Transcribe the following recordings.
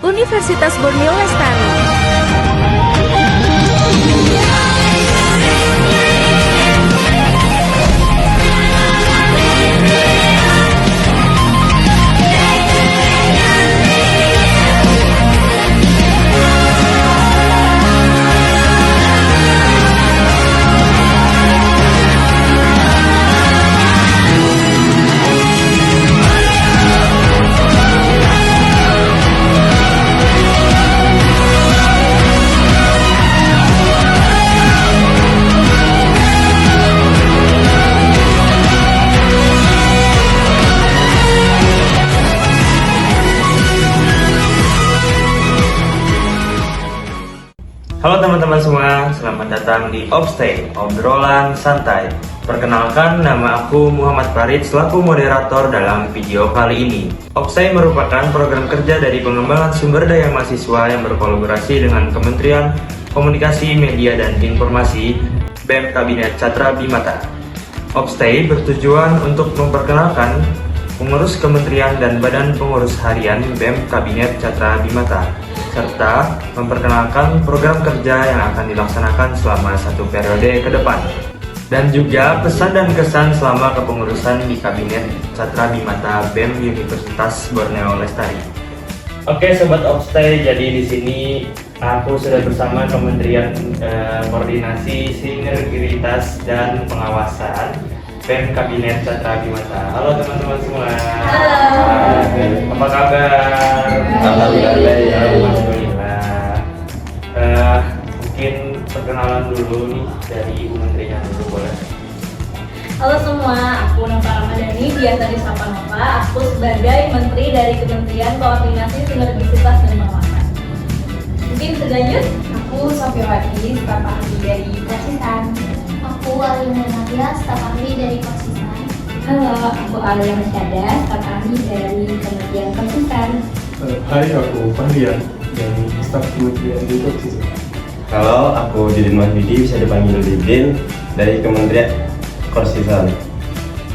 Universitas Borneo Lestari. Halo teman-teman semua, selamat datang di Obstay, obrolan santai. Perkenalkan, nama aku Muhammad Farid selaku moderator dalam video kali ini. Obstay merupakan program kerja dari pengembangan sumber daya mahasiswa yang berkolaborasi dengan Kementerian Komunikasi, Media, dan Informasi BEM Kabinet Catra Bimata. Obstay bertujuan untuk memperkenalkan pengurus kementerian dan badan pengurus harian BEM Kabinet Catra Bimata, serta memperkenalkan program kerja yang akan dilaksanakan selama satu periode ke depan, dan juga pesan dan kesan selama kepengurusan di Kabinet Catra Bimata BEM Universitas Borneo Lestari. Oke Sobat Obstay, jadi di sini aku sudah bersama Kementerian Koordinasi Sinergitas dan Pengawasan BEM Kabinet Catra Bimata. Halo teman-teman semua. Halo. Apa kabar? Alhamdulillah. Mungkin perkenalan dulu nih dari Ibu Menterinya dulu, boleh? Halo semua, aku Nova Ramadhani, biasa disapa Nova. Aku sebagai Menteri dari Kementerian Koordinasi Sinergisitas dan Pengawasan. Mungkin selanjut, Aku Sofiawati, staf ahli dari Persisan. Aku Alina Nadia, staf ahli dari Persisan. Halo, aku Alia Masyada, staf ahli dari Kementerian Persisan. Hai, aku Fahrian dari staf Kementerian di Persisan. Kalau aku Didin Mahdi, bisa dipanggil Didin dari Kementerian Persisan.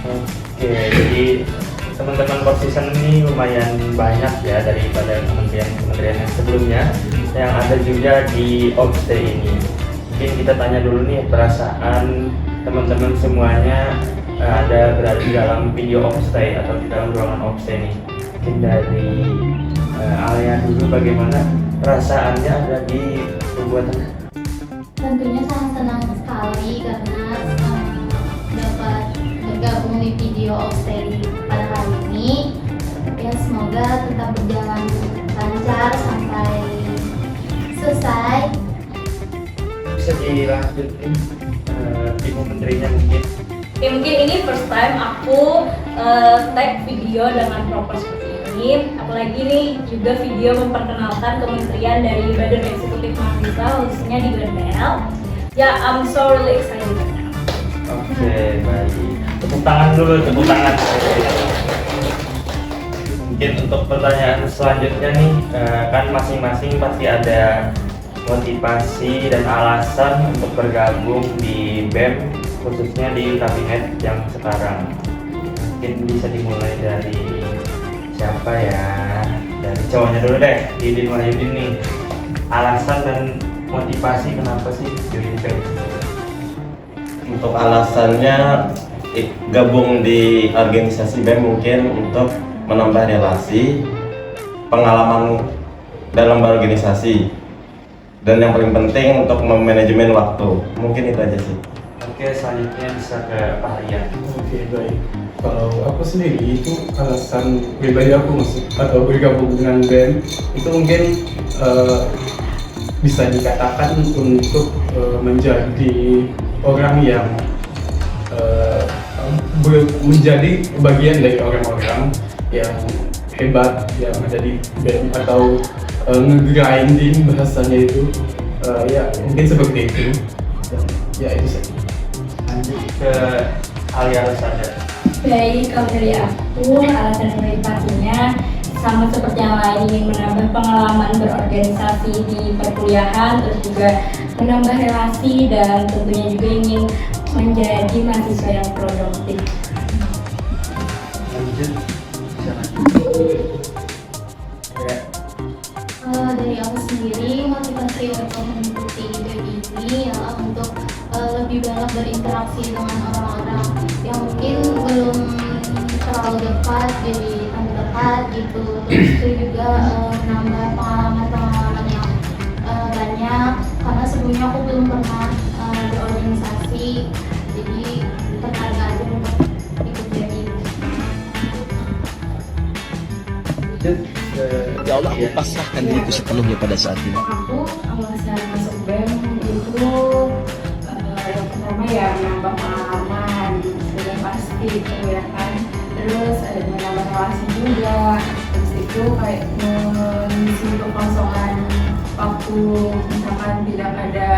Oke, jadi teman-teman Persisan ini lumayan banyak ya daripada kementerian-kementerian yang sebelumnya yang ada juga di Obstay ini. Mungkin kita tanya dulu nih perasaan teman-teman semuanya berada di dalam video Obstay atau di dalam ruangan Obstay ini. Mungkin dari Alia dulu, bagaimana perasaannya ada di pembuatan? Tentunya sangat senang sekali karena dapat bergabung di video Obstay pada hari ini. Ya, semoga tetap berjalan lancar sampai selesai. Bisa dilanjutin Ibu Menterinya mungkin. Oke, mungkin ini first time aku tag video dengan proper seperti ini. Apalagi nih juga video memperkenalkan kementerian dari Badan Eksekutif Mahasiswa, khususnya di BNPL. Ya, I'm so really excited right now. Oke, baik. Tepuk tangan dulu, tepuk tangan. Mungkin untuk pertanyaan selanjutnya nih, kan masing-masing pasti ada motivasi dan alasan untuk bergabung di BEM, khususnya di kabinet yang sekarang. Mungkin bisa dimulai dari siapa ya? Dari cowoknya dulu deh, Didin Wahyudin nih. Alasan dan motivasi kenapa sih join BEM? Untuk alasannya gabung di organisasi BEM mungkin untuk menambah relasi, pengalaman dalam berorganisasi, dan yang paling penting untuk memanajemen waktu. Mungkin itu aja sih. Oke, selanjutnya bisa ke Pak Rian. Oke, baik. Kalau aku sendiri itu alasan pribadi aku atau bergabung dengan BEM itu mungkin bisa dikatakan untuk menjadi orang yang menjadi bagian dari orang-orang yang hebat yang ada di BEM atau nge-grinding bahasanya itu. Ya mungkin seperti itu. Ya itu saja. Lanjut ke Alia Rasada. Baik, kalau dari aku, alasan motivasinya sama seperti yang lain, ingin menambah pengalaman berorganisasi di perkuliahan, terus juga menambah relasi, dan tentunya juga ingin menjadi mahasiswa yang produktif. Lanjut. sih untuk mengikuti BEM ini ya untuk lebih banyak berinteraksi dengan orang-orang yang mungkin belum terlalu dekat, jadi tambah dekat gitu. Terus itu juga menambah pengalaman-pengalaman yang banyak, karena sebelumnya aku belum pernah berorganisasi, jadi tertarik aja untuk ikut BEM. Ya Allah, aku pasrahkan diriku sepenuhnya pada saat ini. Aku awal saya masuk BEM itu yang pertama ya menambah pengalaman, sudah pasti itu ya kan. Terus ada menambah relasi juga. Terus itu kayak mengisi kekosongan waktu, misalkan tidak ada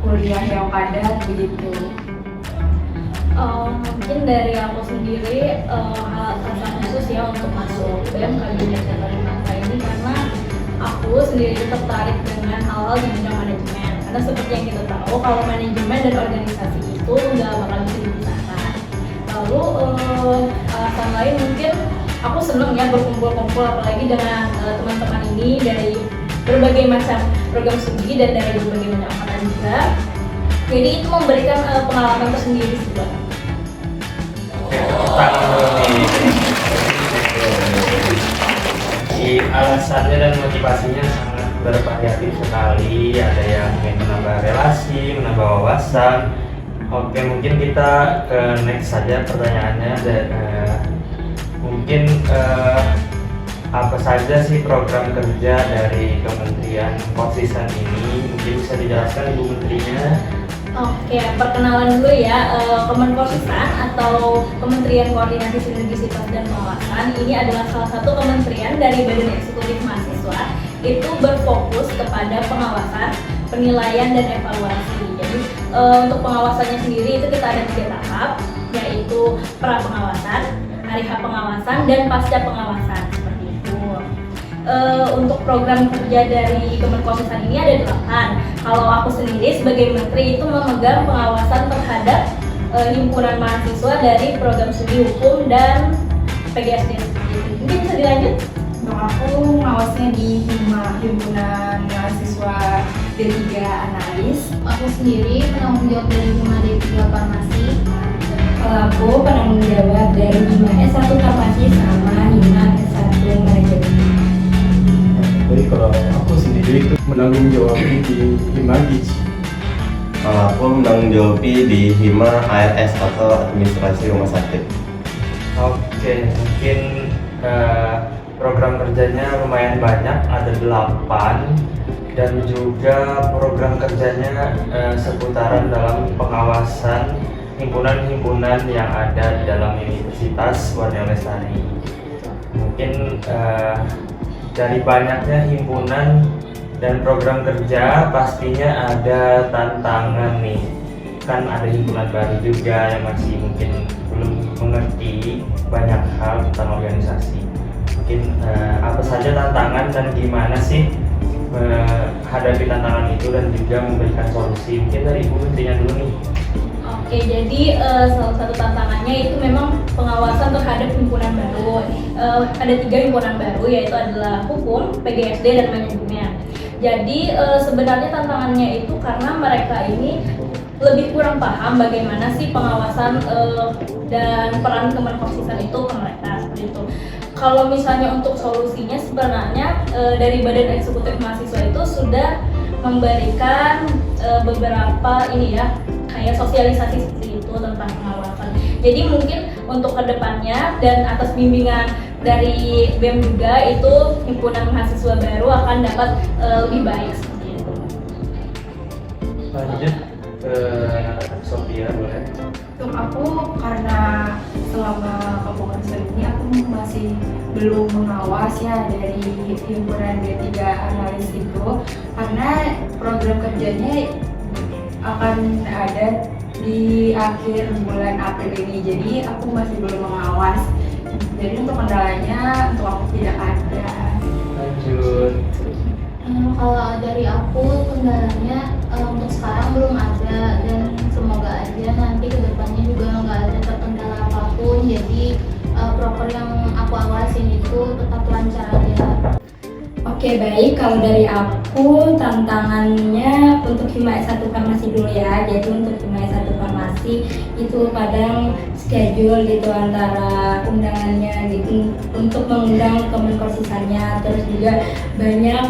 kuliah yang padat begitu. Mungkin dari aku sendiri alasan khusus ya untuk masuk BEM Kabinet Teknologi Bangsa ini karena aku sendiri tertarik dengan hal-hal di bidang manajemen. Karena seperti yang kita tahu kalau manajemen dan organisasi itu nggak bakal bisa dipisahkan. Lalu alasan lain mungkin aku seneng ya berkumpul-kumpul apalagi dengan teman-teman ini dari berbagai macam program studi dan dari berbagai macam angkatan juga. Jadi itu memberikan pengalaman tersendiri sih buat aku. Alasannya dan motivasinya sangat bervariatif sekali. Ada yang ingin menambah relasi, menambah wawasan. Oke, mungkin kita ke next saja pertanyaannya. Mungkin apa saja sih program kerja dari Kementerian Kosisan ini? Mungkin bisa dijelaskan Ibu Menterinya. Oke, perkenalan dulu ya. Kemenkosisan atau Kementerian Koordinasi Sinergisitas dan Pengawasan ini adalah salah satu kementerian dari Badan Eksekutif Mahasiswa. Itu berfokus kepada pengawasan, penilaian dan evaluasi. Jadi untuk pengawasannya sendiri itu kita ada 3 tahap, yaitu pra pengawasan, hari H pengawasan dan pasca pengawasan seperti itu. Untuk program kerja dari Kemenkosisan ini ada 8. Kalau aku sendiri sebagai menteri itu memegang pengawasan terhadap himpunan mahasiswa dari program studi hukum dan PGSD. Mungkin bisa dilanjut? Untuk aku mengawasnya di himpunan mahasiswa D3 Analis. Aku sendiri penanggung jawab dari Hima D3 Farmasi. Kalau aku penanggung jawab dari Hima S1 Farmasi sama Hima S1 Manajemen. Jadi kalau aku sendiri itu menanggung jawab di Hima Gizi. Kalau aku menanggung jawab di Hima ARS atau Administrasi Rumah Sakit. Oke, mungkin program kerjanya lumayan banyak, ada 8 dan juga program kerjanya seputaran dalam pengawasan himpunan-himpunan yang ada di dalam Universitas Borneo Lestari. Mungkin dari banyaknya himpunan dan program kerja pastinya ada tantangan nih. Kan ada himpunan baru juga yang masih mungkin belum mengerti banyak hal tentang organisasi. Mungkin apa saja tantangan dan gimana sih menghadapi tantangan itu dan juga memberikan solusi. Mungkin dari Ibu Menterinya dulu nih. Oke, jadi salah satu tantangannya itu memang pengawasan terhadap himpunan baru. Ada 3 himpunan baru, yaitu adalah hukum, PGSD, dan manajemen. Jadi sebenarnya tantangannya itu karena mereka ini lebih kurang paham bagaimana sih pengawasan dan peran Kemenkosisan itu ke mereka seperti itu. Kalau misalnya untuk solusinya sebenarnya dari Badan Eksekutif Mahasiswa itu sudah memberikan beberapa ini ya kayak sosialisasi seperti itu tentang pengawasan. Jadi mungkin untuk kedepannya dan atas bimbingan dari BEM juga itu himpunan mahasiswa baru akan dapat lebih baik seperti itu. Lanjut ke Sophia boleh. Untuk aku karena selama kepengurusan ini aku masih belum mengawas ya dari himpunan D3 Analis itu, karena program kerjanya akan ada di akhir bulan April ini, jadi aku masih belum mengawas. Jadi untuk kendalanya untuk aku tidak ada. Lanjut. Kalau dari aku kendalanya untuk sekarang belum ada, dan semoga aja nanti kedepannya juga nggak ada terkendala apapun. Jadi proker yang aku awasin itu tetap lancar aja. Oke baik, kalau dari aku tantangannya untuk Hima S1 Farmasi dulu ya. Jadi untuk Hima S1 Farmasi itu kadang schedule gitu antara undangannya gitu untuk mengundang Kemenkorsisannya, terus juga banyak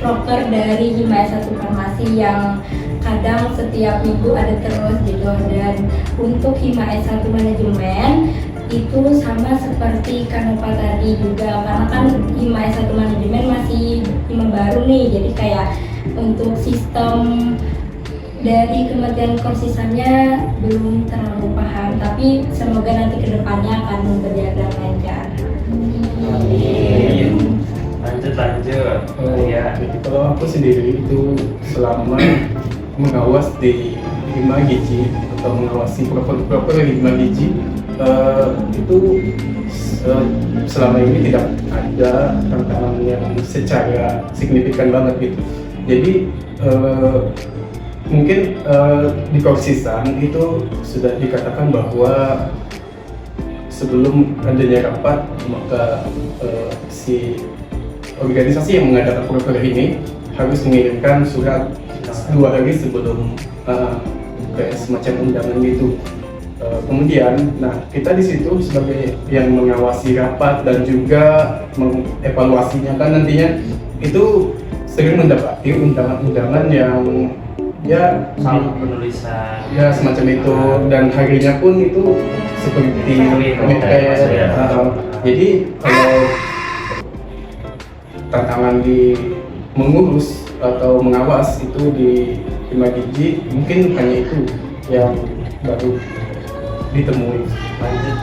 proker dari Hima S1 Farmasi yang kadang setiap minggu ada terus gitu. Dan untuk Hima S1 Manajemen itu sama seperti Kanova tadi juga, karena kan Hima S1 Manajemen masih Hima baru nih, jadi kayak untuk sistem dari Kementerian Korsisannya belum terlalu paham, tapi semoga nanti kedepannya akan berjalan lancar. Lanjut. Ya. Jadi kalau aku sendiri itu selama mengawas di Hima Giji atau mengawasi proper Hima Giji itu selama ini tidak ada tantangan yang secara signifikan banget gitu. Jadi mungkin di Korsisan itu sudah dikatakan bahwa sebelum adanya rapat maka si organisasi yang mengadakan proker ini harus mengirimkan surat 2 hari sebelum kayak semacam undangan gitu. Kemudian, kita di situ sebagai yang mengawasi rapat dan juga mengevaluasinya kan nantinya itu sering mendapati undangan-undangan yang ya Salah penulisan. ya semacam itu, dan harinya pun itu seperti kayak jadi kalau tantangan di mengurus atau mengawas itu di Hima Giji mungkin hanya itu yang baru ditemui. Lanjut.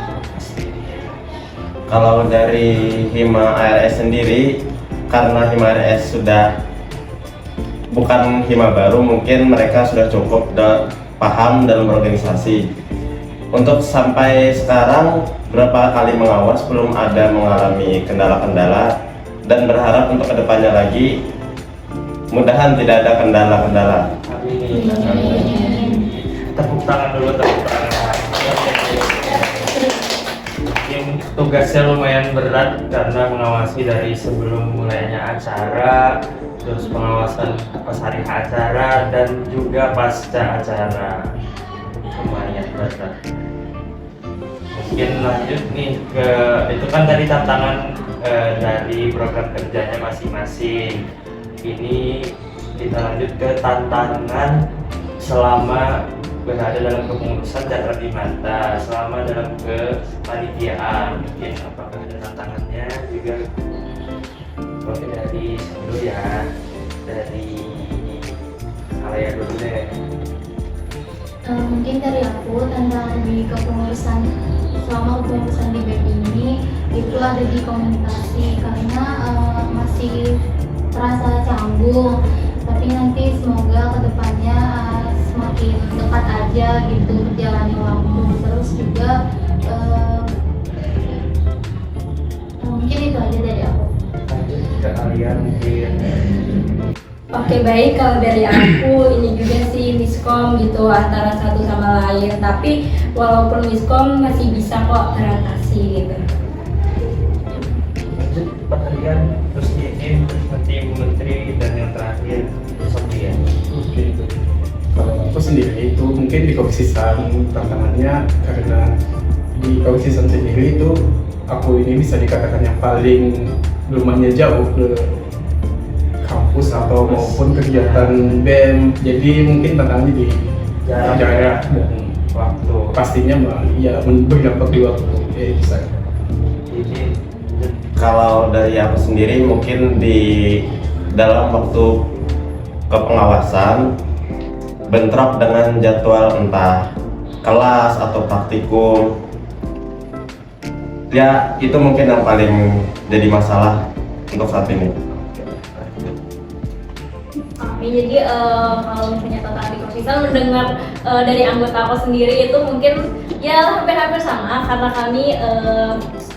Kalau dari Hima ARS sendiri, karena Hima ARS sudah bukan Hima baru, mungkin mereka sudah cukup paham dalam organisasi. Untuk sampai sekarang berapa kali mengawas belum ada mengalami kendala-kendala, dan berharap untuk kedepannya lagi mudahan tidak ada kendala-kendala. Amin. Tepuk tangan dulu, tepuk tangan. Yang tugasnya lumayan berat karena mengawasi dari sebelum mulainya acara, terus pengawasan pas hari acara dan juga pasca acara. Lumayan berat. Mungkin lanjut nih ke itu kan tadi tantangan dari program kerjanya masing-masing. Ini kita lanjut ke tantangan selama berada dalam kepengurusan dan di mata selama dalam kepanitiaan. Mungkin apakah ada tantangannya juga? Oke, dari dulu ya, dari Alaya dulu deh. Mungkin dari aku tantangan di kepengurusan selama kepengurusan di BEM ini itu ada di komunikasi, karena masih terasa canggung, tapi nanti semoga kedepannya semakin dekat aja gitu berjalannya waktu. Terus juga mungkin itu aja dari aku. Lanjut ke kalian mungkin. Oke baik, kalau dari aku ini juga sih miskom gitu antara satu sama lain, tapi walaupun miskom masih bisa kok teratasi gitu. Lanjut kalian, terus Iin, terus nanti Ibu Menteri, dan yang terakhir Sophia. Oke, kalau aku sendiri itu mungkin di Korsisan tantangannya karena di Korsisan sendiri itu aku ini bisa dikatakan yang paling lumayan jauh ke kampus atau maupun kegiatan BEM, jadi mungkin tantangannya di jarak dan waktu. pastinya ya berdampak di waktu. Bisa. Jadi Kalau dari aku sendiri mungkin di dalam waktu kepengawasan bentrok dengan jadwal entah kelas atau praktikum, ya itu mungkin yang paling jadi masalah untuk saat ini. Jadi kalau misalnya tentang di Korsisan mendengar dari anggota aku sendiri itu mungkin ya hampir-hampir sama, karena kami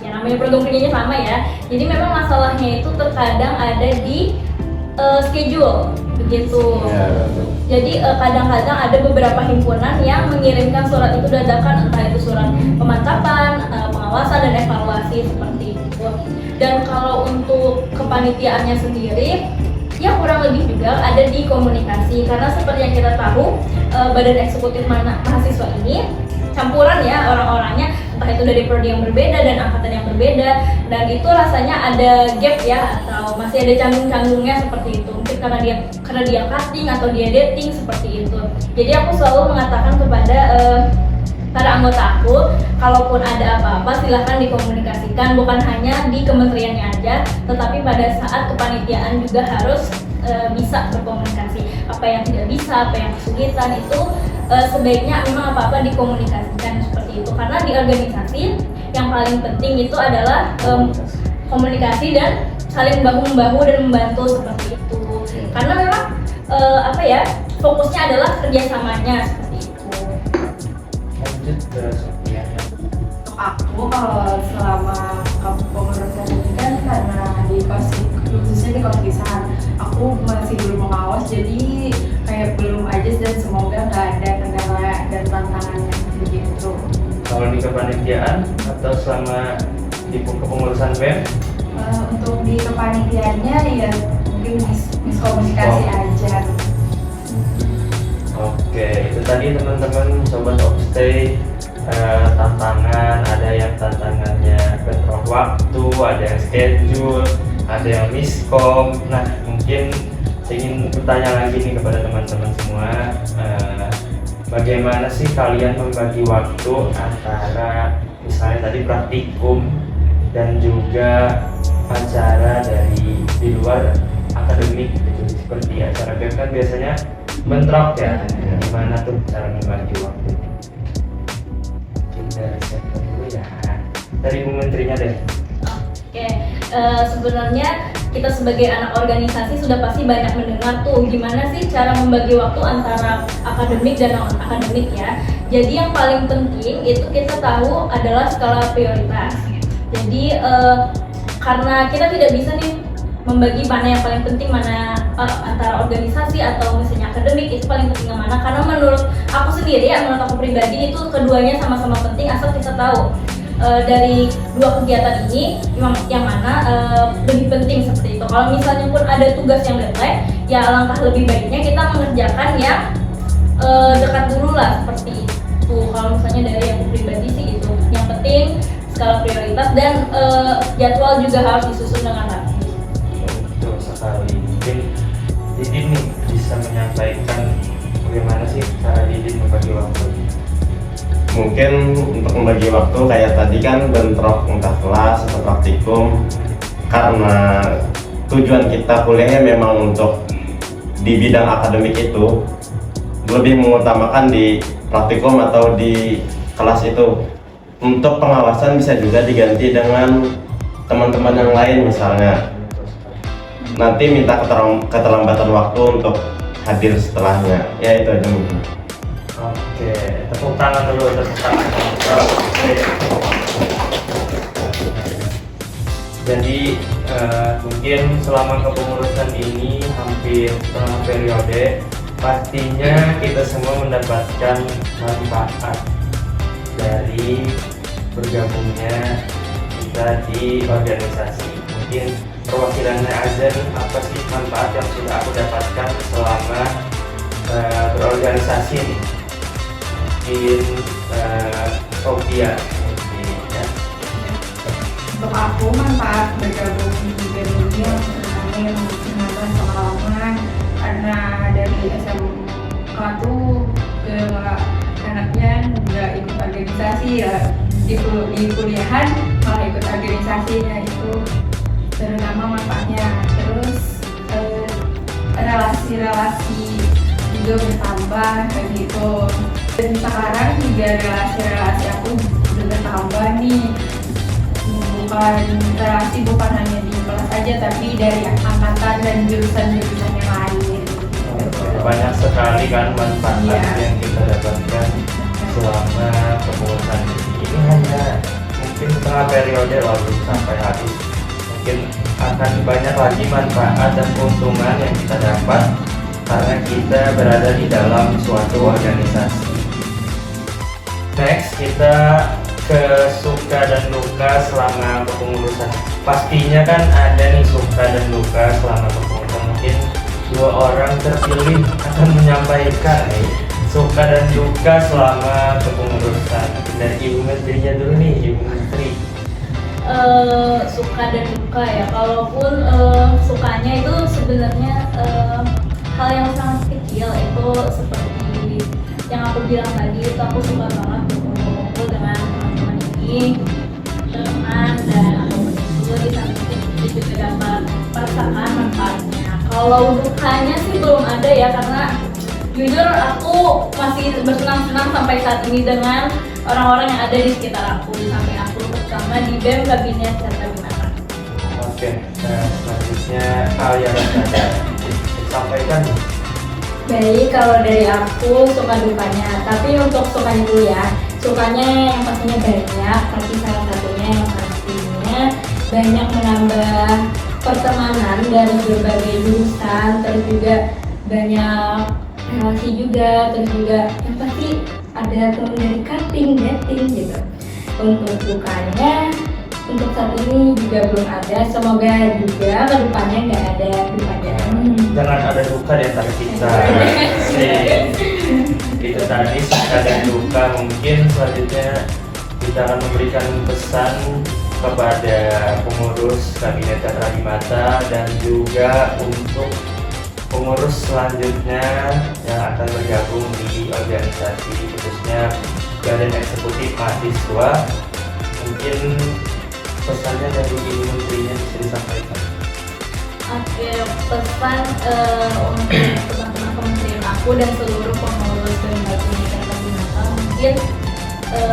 yang namanya program kerjanya sama ya. Jadi memang masalahnya itu terkadang ada di schedule begitu. Jadi kadang-kadang ada beberapa himpunan yang mengirimkan surat itu dadakan, entah itu surat pemantapan, pengawasan dan evaluasi seperti itu. Dan kalau untuk kepanitiaannya sendiri, ya kurang lebih juga ada di komunikasi, karena seperti yang kita tahu badan eksekutif mahasiswa ini campuran ya orang-orangnya, entah itu dari prodi yang berbeda dan angkatan yang berbeda, dan itu rasanya ada gap ya, atau masih ada canggung-canggungnya seperti itu, mungkin karena dia cutting atau dia dating seperti itu. Jadi aku selalu mengatakan kepada para anggota aku, kalaupun ada apa-apa silahkan dikomunikasikan, bukan hanya di kementeriannya aja, tetapi pada saat kepanitiaan juga harus bisa berkomunikasi. Apa yang tidak bisa, apa yang kesulitan itu sebaiknya memang apa-apa dikomunikasikan seperti itu. Karena di organisasi yang paling penting itu adalah komunikasi dan saling bahu-membahu dan membantu seperti itu. Karena memang fokusnya adalah kerjasamanya seperti itu. Lanjut ke Sophia. Untuk aku kalau selama kepengurusan ini kan karena khususnya di Koskisan aku masih belum mengawas, jadi kayak belum aja, dan semoga nggak ada kendala dan tantangannya begitu. Kalau di kepanitiaan atau selama di kepengurusan BEM? Untuk di kepanitiaannya ya mungkin miskomunikasi aja. Oke, itu tadi teman-teman sobat Opstay, tantangan, ada yang tantangannya bentrok waktu, ada yang schedule, ada yang miskom. Nah, mungkin saya ingin bertanya lagi nih kepada teman-teman semua, bagaimana sih kalian membagi waktu antara misalnya tadi praktikum dan juga acara dari di luar akademik gitu, seperti acara BEM kan biasanya bentrok ya. Gimana tuh cara membagi waktu? Kita riset dulu ya. Dari Bu Menterinya deh. Oke, sebenarnya kita sebagai anak organisasi sudah pasti banyak mendengar tuh gimana sih cara membagi waktu antara akademik dan non akademik ya. Jadi yang paling penting itu kita tahu adalah skala prioritas. Jadi karena kita tidak bisa nih membagi mana yang paling penting, mana antara organisasi atau misalnya akademik itu paling penting yang mana, karena menurut aku sendiri ya, menurut aku pribadi itu keduanya sama-sama penting, asal kita tahu dari dua kegiatan ini yang mana lebih penting seperti itu. Kalau misalnya pun ada tugas yang deadline, ya alangkah lebih baiknya kita mengerjakan yang dekat dulu lah seperti itu. Kalau misalnya dari aku pribadi sih itu yang penting, skala prioritas dan jadwal juga harus disusun dengan rapi. Betul sekali. Mungkin Didin nih bisa menyampaikan bagaimana sih cara Didin membagi waktu. Mungkin untuk membagi waktu kayak tadi kan bentrok entah kelas atau praktikum, karena tujuan kita kuliahnya memang untuk di bidang akademik itu, lebih mengutamakan di praktikum atau di kelas itu. Untuk pengawasan bisa juga diganti dengan teman-teman yang lain, misalnya nanti minta keterlambatan waktu untuk hadir setelahnya. Ya itu aja mungkin. Oke, tepuk tangan dulu, tepuk tangan. Oke. Jadi mungkin selama kepengurusan ini hampir setengah periode, pastinya kita semua mendapatkan manfaat dari bergabungnya kita di organisasi. Mungkin perwakilannya Azan, apa sih manfaat yang sudah aku dapatkan selama berorganisasi nih? Mungkin Sophia ya. Untuk aku manfaat bergabung di BEM ini sebenarnya menambah pengalaman, karena dari SMK tuh ke anaknya nggak ikut organisasi ya, di kuliahan malah ikut organisasinya, itu terutama manfaatnya. Terus relasi-relasi juga bertambah kayak gitu, dan sekarang juga relasi-relasi aku udah bertambah nih, bukan hanya di kelas aja tapi dari angkatan dan jurusan-jurusan yang lain. Banyak sekali kan manfaat yang kita dapatkan selama kepengurusan ini hanya mungkin setengah periode lalu sampai habis. Mungkin akan banyak lagi manfaat dan keuntungan yang kita dapat karena kita berada di dalam suatu organisasi. Next, kita ke suka dan duka selama kepengurusan. pastinya kan ada nih suka dan duka selama kepengurusan. Mungkin dua orang terpilih akan menyampaikan nih suka dan duka selama kepengurusan. Dari Ibu Menterinya dulu nih, Ibu Menteri. Suka dan duka ya. Kalaupun sukanya itu sebenarnya hal yang sangat kecil, itu seperti yang aku bilang tadi, itu aku suka banget berkumpul dengan teman-teman ini, teman, dan aku bersyukur di samping itu juga dapat merasakan manfaatnya. Kalau dukanya sih belum ada ya, karena jujur aku masih bersenang-senang sampai saat ini dengan orang-orang yang ada di sekitar aku, di samping aku, terutama di BEM Kabinet Catra Bimata. Oke, nah selanjutnya Alia ada disampaikan. Baik, kalau dari aku suka dukanya, tapi untuk sukanya dulu ya. Sukanya yang pastinya banyak, tapi salah satunya yang pastinya banyak menambah pertemanan dari berbagai jurusan, terus juga banyak relasi juga, terus juga yang pasti ada teman dari cutting, dating gitu. Untuk dukanya, untuk saat ini juga belum ada, semoga juga kedepannya nggak ada dukanya. Jangan ada duka di antara kita. Itu tadi suka dan duka. Mungkin selanjutnya kita akan memberikan pesan kepada pengurus Kabinet Catra Bimata dan juga untuk pengurus selanjutnya yang akan bergabung di organisasi, khususnya Badan Eksekutif Mahasiswa. Mungkin pesannya dari Ibu Menterinya bisa disampaikan. Oke, pesan untuk teman-teman kementerian aku dan seluruh pengurus dan Kabinet Catra Bimata, mungkin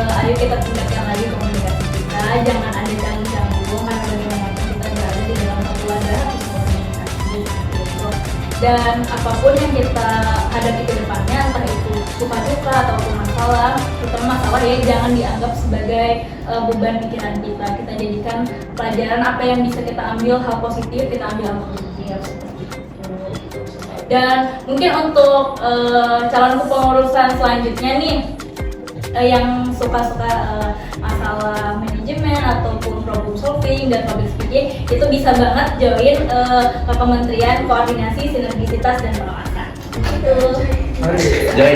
ayo kita tingkatkan lagi komunikasi kita, jangan ada canggung-canggung, karena bagaimanapun kita berada di dalam satu wadah komunikasi gitu. Dan apapun yang kita hadapi ke depannya, entah itu suka duka ataupun masalah, terutama masalah ya, jangan dianggap sebagai beban pikiran kita. Kita jadikan pelajaran, apa yang bisa kita ambil hal positif, kita ambil hal positif seperti itu. Dan mungkin untuk calon kepengurusan selanjutnya nih, yang suka-suka masalah manajemen ataupun problem solving dan public speaking, itu bisa banget join ke Kementerian Koordinasi Sinergisitas dan Pengawasan. Itu. Join.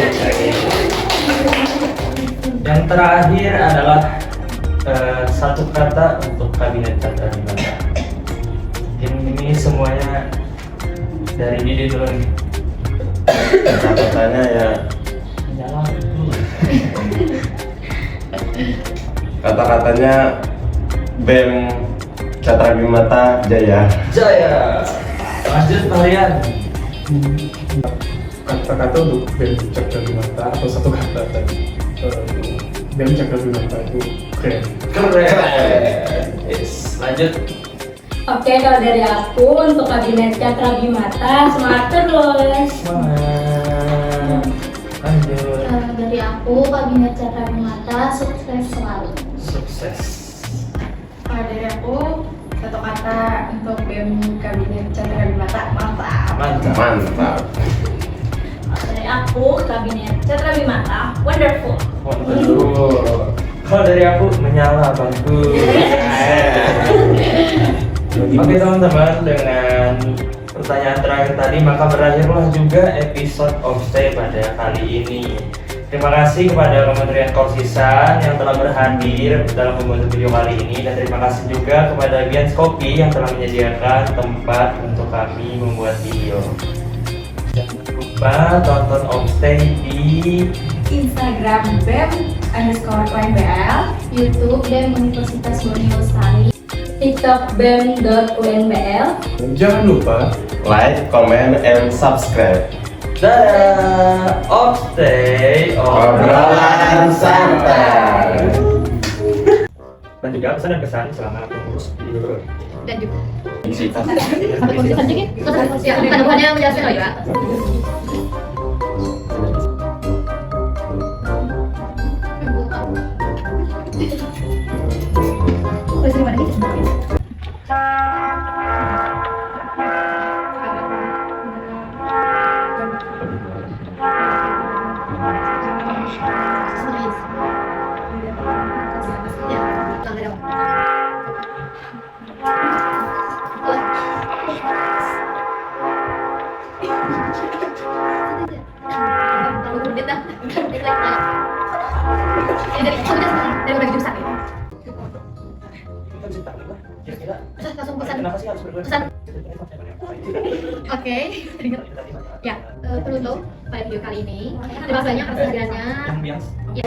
Yang terakhir adalah satu kata untuk Kabinet Catra Bimata. Ini semuanya dari Didi dulu nih. Kata-katanya ya, Jalan dulu. kata-katanya BEM Catra Bimata Jaya. Jaya. Lanjut kalian. Kata-kata untuk BEM Catra Bimata atau satu kata tadi, BEM Catra Bimata itu keren. Yes. Lanjut. Oke, kalau dari aku untuk Kabinet Catra Bimata, semangat terus. Semangat. Lanjut. Dari aku, Kabinet Catra Bimata sukses selalu. Sukses. Kalau dari aku, satu kata untuk BEM Kabinet Catra Bimata, mantap. Mantap. Mantap. Dari aku, Kabinet Catra Bimata, wonderful. Waduh. Kalau dari aku menyala bagus. Oke teman-teman, dengan pertanyaan terakhir tadi maka berakhirlah juga episode Offstay pada kali ini. Terima kasih kepada Kementerian Kosisan yang telah berhadir dalam membuat video kali ini, dan terima kasih juga kepada Bians Kopi yang telah menyediakan tempat untuk kami membuat video. Jangan lupa tonton Offstay di Instagram BEM_UNBL, YouTube BEM Universitas Borneo Lestari. TikTok bem.unbl. Jangan lupa Like, comment, and subscribe. Dadah, Offstay, Obrolan santai. Dan juga pesan dan kesan selama pengurus video. Dan juga Universitas. ya, kedepannya menjelaskan lagi Pak. Ya, Terlalu dah. Dari bagi jurusan ya. Langsung pesan. Pesan. Oke. Ya, penutup pada video kali ini. Terima kasih banyak atas perhatiannya. Ya,